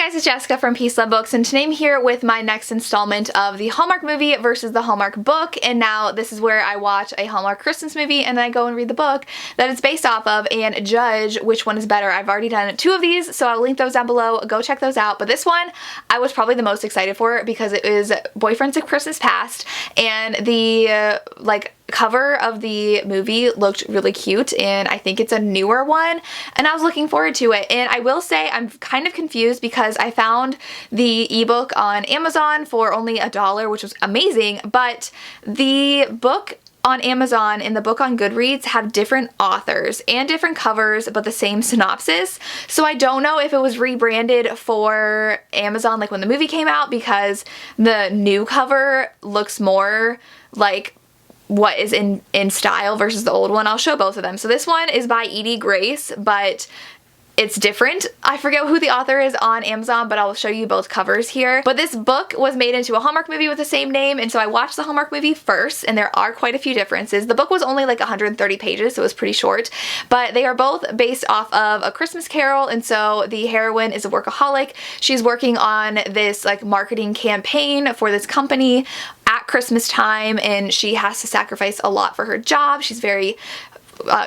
Hey guys, it's Jessica from Peace Love Books, and today I'm here with my next installment of the Hallmark movie versus the Hallmark book. And now this is where I watch a Hallmark Christmas movie and then I go and read the book that it's based off of and judge which one is better. I've already done 2 of these, so I'll link those down below. Go check those out. But this one I was probably the most excited for because it is Boyfriends of Christmas Past, and the cover of the movie looked really cute, and I think it's a newer one, and I was looking forward to it. And I will say I'm kind of confused because I found the ebook on Amazon for only $1, which was amazing, but the book on Amazon and the book on Goodreads have different authors and different covers but the same synopsis. So I don't know if it was rebranded for Amazon like when the movie came out, because the new cover looks more like what is in style versus the old one. I'll show both of them. So this one is by Edie Grace, but it's different. I forget who the author is on Amazon, but I'll show you both covers here. But this book was made into a Hallmark movie with the same name, and so I watched the Hallmark movie first, and there are quite a few differences. The book was only like 130 pages, so it was pretty short, but they are both based off of A Christmas Carol, and so the heroine is a workaholic. She's working on this like marketing campaign for this company at Christmas time, and she has to sacrifice a lot for her job. She's very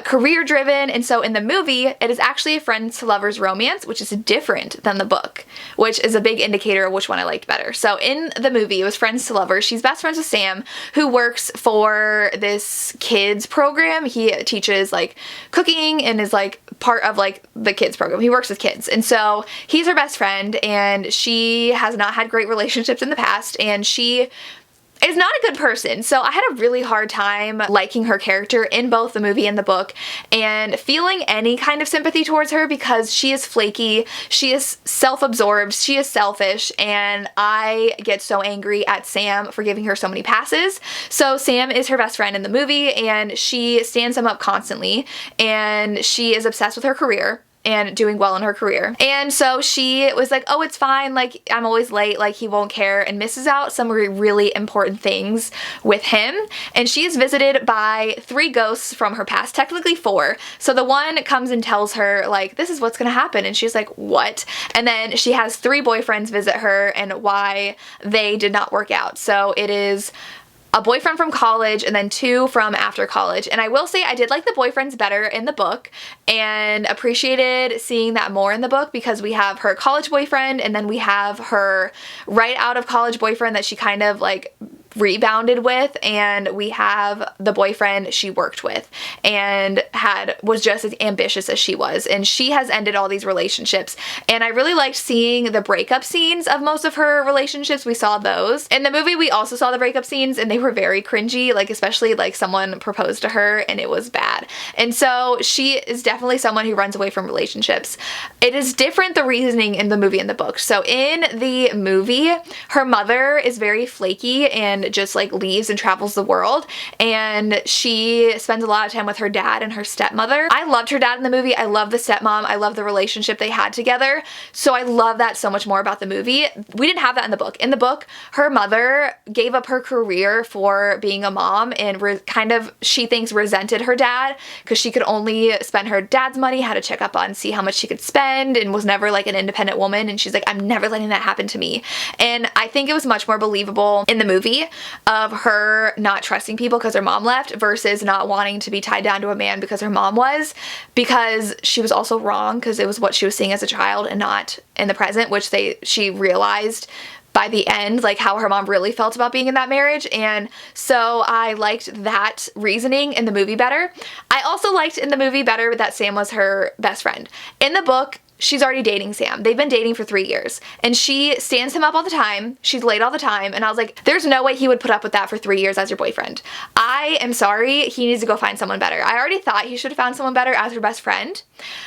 career driven, and so in the movie it is actually a friends to lovers romance, which is different than the book, which is a big indicator of which one I liked better. So in the movie it was friends to lovers. She's best friends with Sam, who works for this kids program. He teaches like cooking and is like part of like the kids program. He works with kids, and so he's her best friend, and she has not had great relationships in the past, and she is not a good person. So I had a really hard time liking her character in both the movie and the book and feeling any kind of sympathy towards her, because she is flaky, she is self-absorbed, she is selfish, and I get so angry at Sam for giving her so many passes. So Sam is her best friend in the movie, and she stands him up constantly, and she is obsessed with her career and doing well in her career. And so she was like, oh, it's fine, like I'm always late, like he won't care, and misses out some really important things with him. And she is visited by 3 ghosts from her past, technically 4. So the one comes and tells her like, this is what's gonna happen, and she's like, what? And then she has 3 boyfriends visit her and why they did not work out. So it is a boyfriend from college and then 2 from after college. And I will say I did like the boyfriends better in the book and appreciated seeing that more in the book, because we have her college boyfriend and then we have her right out of college boyfriend that she kind of like rebounded with, and we have the boyfriend she worked with and was just as ambitious as she was, and she has ended all these relationships. And I really liked seeing the breakup scenes of most of her relationships. We saw those in the movie. We also saw the breakup scenes, and they were very cringy, like especially like someone proposed to her and it was bad. And so she is definitely someone who runs away from relationships. It is different, the reasoning in the movie and the book. So in the movie her mother is very flaky and just like leaves and travels the world, and she spends a lot of time with her dad and her stepmother. I loved her dad in the movie. I love the stepmom. I love the relationship they had together. So I love that so much more about the movie. We didn't have that in the book. In the book, her mother gave up her career for being a mom and kind of, she thinks, resented her dad because she could only spend her dad's money, had to check up on, see how much she could spend, and was never like an independent woman. And she's like, I'm never letting that happen to me. And I think it was much more believable in the movie of her not trusting people because her mom left versus not wanting to be tied down to a man because her mom was, because she was also wrong because it was what she was seeing as a child and not in the present, which she realized by the end, like how her mom really felt about being in that marriage. And so I liked that reasoning in the movie better. I also liked in the movie better that Sam was her best friend. In the book, she's already dating Sam. They've been dating for 3 years, and she stands him up all the time. She's late all the time, and I was like, there's no way he would put up with that for 3 years as your boyfriend. I am sorry, he needs to go find someone better. I already thought he should have found someone better as her best friend,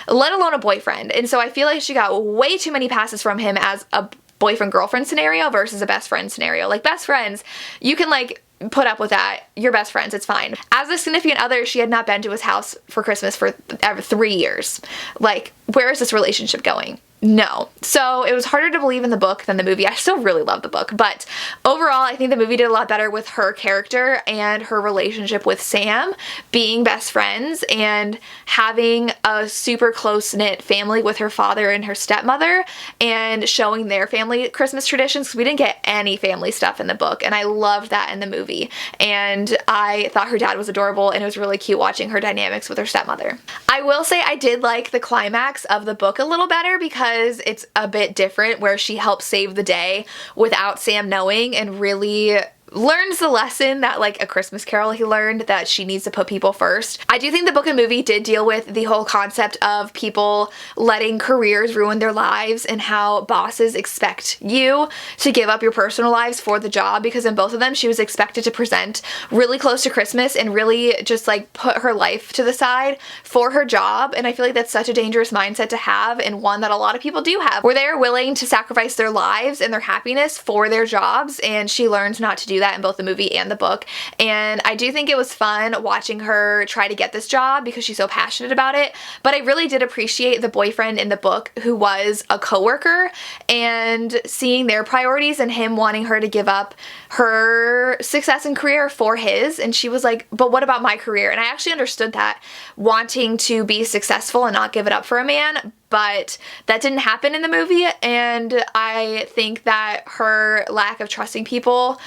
let alone a boyfriend. And so I feel like she got way too many passes from him as a boyfriend-girlfriend scenario versus a best friend scenario. Like best friends, you can like put up with that. You're best friends, it's fine. As a significant other, she had not been to his house for Christmas for 3 years. Like, where is this relationship going? No. So it was harder to believe in the book than the movie. I still really love the book, but overall I think the movie did a lot better with her character and her relationship with Sam being best friends and having a super close-knit family with her father and her stepmother and showing their family Christmas traditions, because we didn't get any family stuff in the book, and I loved that in the movie. And I thought her dad was adorable, and it was really cute watching her dynamics with her stepmother. I will say I did like the climax of the book a little better because it's a bit different, where she helps save the day without Sam knowing and really learns the lesson that, like A Christmas Carol, he learned that she needs to put people first. I do think the book and movie did deal with the whole concept of people letting careers ruin their lives and how bosses expect you to give up your personal lives for the job, because in both of them she was expected to present really close to Christmas and really just like put her life to the side for her job. And I feel like that's such a dangerous mindset to have, and one that a lot of people do have, where they are willing to sacrifice their lives and their happiness for their jobs, and she learns not to do that in both the movie and the book. And I do think it was fun watching her try to get this job because she's so passionate about it, but I really did appreciate the boyfriend in the book who was a coworker, and seeing their priorities and him wanting her to give up her success and career for his. And she was like, but what about my career? And I actually understood that, wanting to be successful and not give it up for a man, but that didn't happen in the movie. And I think that her lack of trusting people,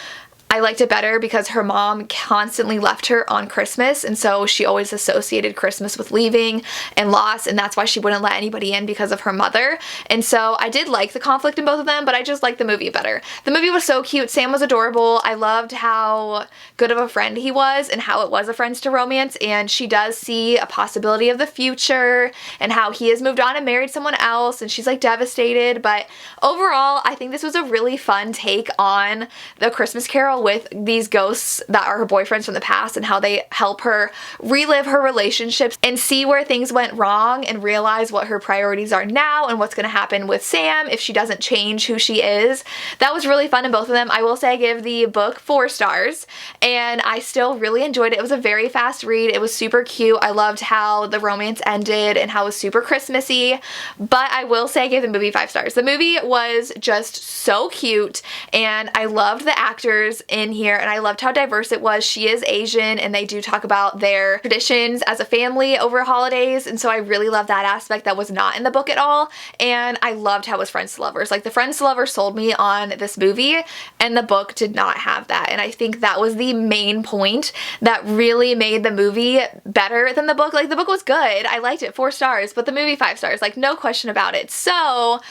I liked it better because her mom constantly left her on Christmas, and so she always associated Christmas with leaving and loss, and that's why she wouldn't let anybody in, because of her mother. And so I did like the conflict in both of them, but I just liked the movie better. The movie was so cute. Sam was adorable. I loved how good of a friend he was and how it was a friends to romance, and she does see a possibility of the future and how he has moved on and married someone else, and she's like devastated. But overall, I think this was a really fun take on the Christmas Carol with these ghosts that are her boyfriends from the past, and how they help her relive her relationships and see where things went wrong and realize what her priorities are now and what's going to happen with Sam if she doesn't change who she is. That was really fun in both of them. I will say I give the book 4 stars, and I still really enjoyed it. It was a very fast read. It was super cute. I loved how the romance ended and how it was super Christmassy, but I will say I gave the movie 5 stars. The movie was just so cute, and I loved the actors in here, and I loved how diverse it was. She is Asian, and they do talk about their traditions as a family over holidays, and so I really love that aspect that was not in the book at all. And I loved how it was friends to lovers. Like, the friends to lovers sold me on this movie, and the book did not have that. And I think that was the main point that really made the movie better than the book. Like, the book was good. I liked it, 4 stars, but the movie 5 stars, like, no question about it. So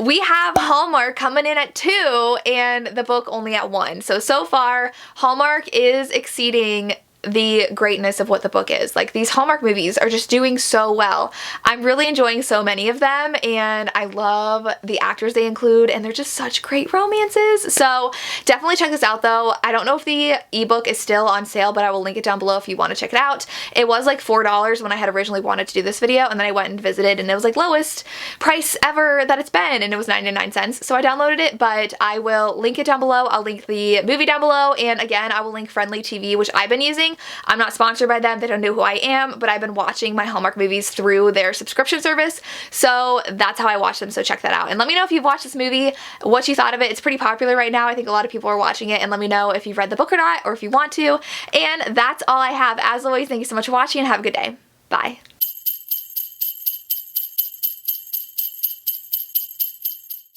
we have Hallmark coming in at 2 and the book only at 1. So far, Hallmark is exceeding the greatness of what the book is. Like, these Hallmark movies are just doing so well. I'm really enjoying so many of them, and I love the actors they include, and they're just such great romances. So definitely check this out though. I don't know if the ebook is still on sale, but I will link it down below if you want to check it out. It was like $4 when I had originally wanted to do this video, and then I went and visited, and it was like lowest price ever that it's been, and it was 99 cents. So I downloaded it, but I will link it down below. I'll link the movie down below, and again, I will link Friendly TV, which I've been using. I'm not sponsored by them. They don't know who I am, but I've been watching my Hallmark movies through their subscription service. So that's how I watch them. So check that out. And let me know if you've watched this movie, what you thought of it. It's pretty popular right now. I think a lot of people are watching it, and let me know if you've read the book or not, or if you want to. And that's all I have. As always, thank you so much for watching, and have a good day. Bye.